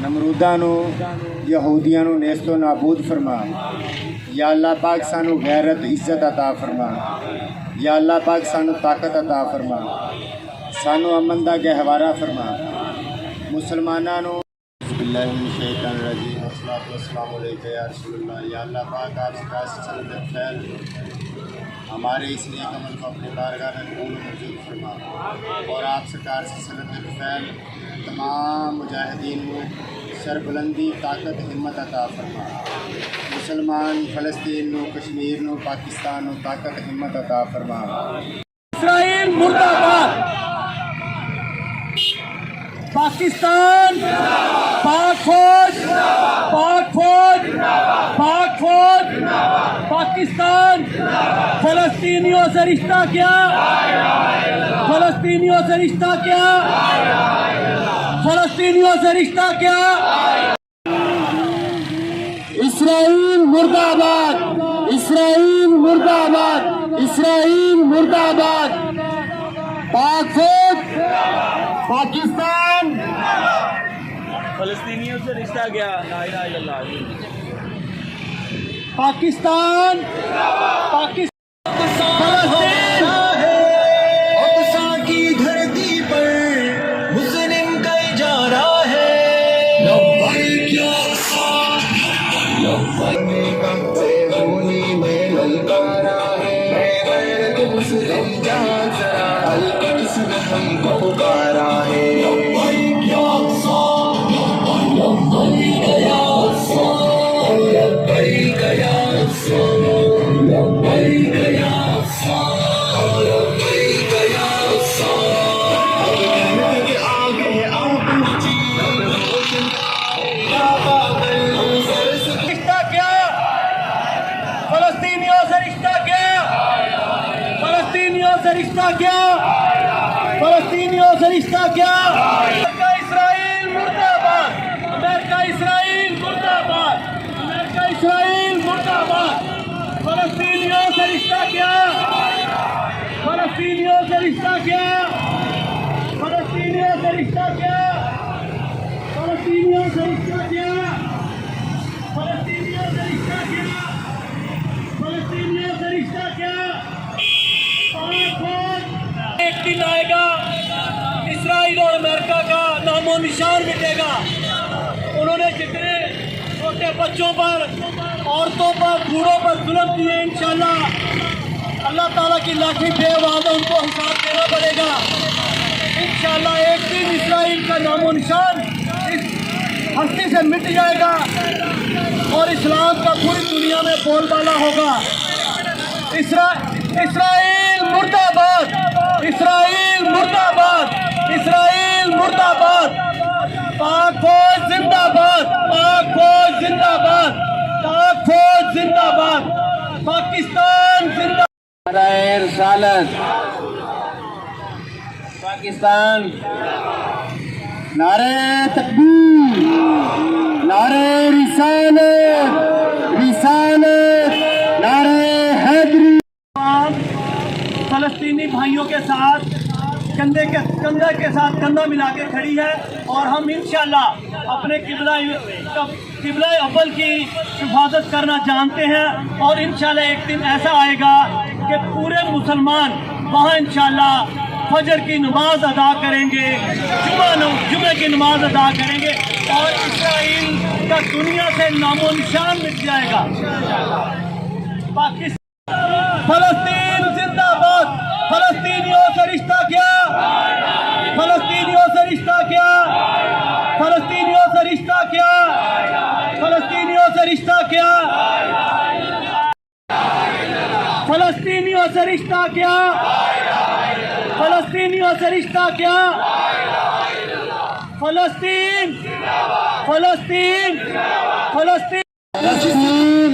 नमरूदा नू यहूदियां नू नेस्तो नाबूद फरमा। या अल्लाह पाक सानू गैरत इज्जत अता फरमा। या अल्लाह पाक सानू ताकत अता फरमा, सानू अमन दा गहवारा फरमा। मुसलमानां नू बिस्मिल्लाहिर्रहमानिर्रहीम अस्सलातु वस्सलामु अलैका या रसूलल्लाह। या अल्लाह पाक आप सरकार से सल्लत फैल हमारे इस नेक अमल को अपने बारगाह में कबूल मंजूर फरमा और आप सरकार से सल्लत फैल तमाम मुजाहिदीन को सरबुलंदी ताकत हिम्मत अता फरमा। मुसलमान फ़लस्तीन नू कश्मीर नू पाकिस्तान नू ताकत हिम्मत अता फरमा। इस्राइल मुर्दाबाद, पाकिस्तान पाक फौज, पाक फौज, पाक फौज, पाकिस्तान। फ़लस्तीनियों से रिश्ता क्या, फ़लस्तीनियों से रिश्ता क्या, फ़लस्तीनियों से रिश्ता क्या। इस्राइल मुर्दाबाद, इस्राइल मुर्दाबाद, इस्राइल मुर्दाबाद। पाक फौज, पाकिस्तान। फ़लस्तीनियों से रिश्ता क्या, ला इलाहा इल्लल्लाह। पाकिस्तान, पाकिस्तान, की धरती पर मुस्लिम कई जा रहा है। होली में ललकारा है, मुस्लिम जान जरा अलकस में हमको पुकारा है। रिश्ता क्या, फ़लस्तीनियों से रिश्ता क्या, फ़लस्तीनियों से रिश्ता क्या, फ़लस्तीनियों से रिश्ता क्या। अमेरिका इस्राइल मुर्दाबाद, अमेरिका इस्राइल मुर्दाबाद, अमेरिका इस्राइल मुर्दाबाद। फ़लस्तीनियों से रिश्ता क्या, फ़लस्तीनियों से रिश्ता क्या, फ़लस्तीनियों से रिश्ता क्या, फ़लस्तीनियों से रिश्ता क्या, फ़लस्तीनियों से रिश्ता क्या, फ़लस्तीनियों से रिश्ता क्या। एक दिन आएगा इस्राइल और अमेरिका का नामो निशान मिटेगा। उन्होंने जितने छोटे बच्चों पर, औरतों पर, बूढ़ों पर जुल्म किए, इंशाल्लाह अल्लाह ताला की लाठी बेवाद उनको हिसाब देना पड़ेगा। इंशाल्लाह एक दिन इस्राइल का नामो निशान इस हस्ती से मिट जाएगा और इस्लाम का पूरी दुनिया में बोलबाला होगा। इस्राइल मुर्दाबाद, इस्राइल मुर्दाबाद, इस्राइल मुर्दाबाद। पाक फौज जिंदाबाद, पाक फौज जिंदाबाद, पाक फौज जिंदाबाद, पाकिस्तान जिंदाबाद। रिसालत पाकिस्तान। नारे तकबीर, नारे रिसालत, रिसालत, नारे हैदरी। फलस्तीनी भाइयों के साथ कंधे के साथ कंधा मिला के खड़ी है और हम इंशाल्लाह अपने किबला अव्वल की हिफाजत करना जानते हैं। और इंशाल्लाह एक दिन ऐसा आएगा कि पूरे मुसलमान वहाँ इंशाल्लाह फजर की नमाज अदा करेंगे, जुमे की नमाज अदा करेंगे और इस्राइल का दुनिया से नामो निशान मिट जाएगा। पाकिस्तान, फलस्तीन जिंदाबाद। फलस्तीनियों से रिश्ता क्या, फलस्तीनियों से रिश्ता क्या, फलस्तीनियों से रिश्ता क्या, फलस्तीनियों से रिश्ता क्या, फलस्तीनियों से रिश्ता क्या, फलस्तीनियों से रिश्ता क्या। फलस्तीन, फलस्तीन, फलस्तीन, फलस्तीन,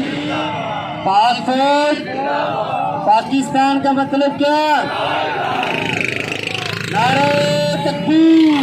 पाक फौज, पाकिस्तान का मतलब क्या। नारे तकबीर।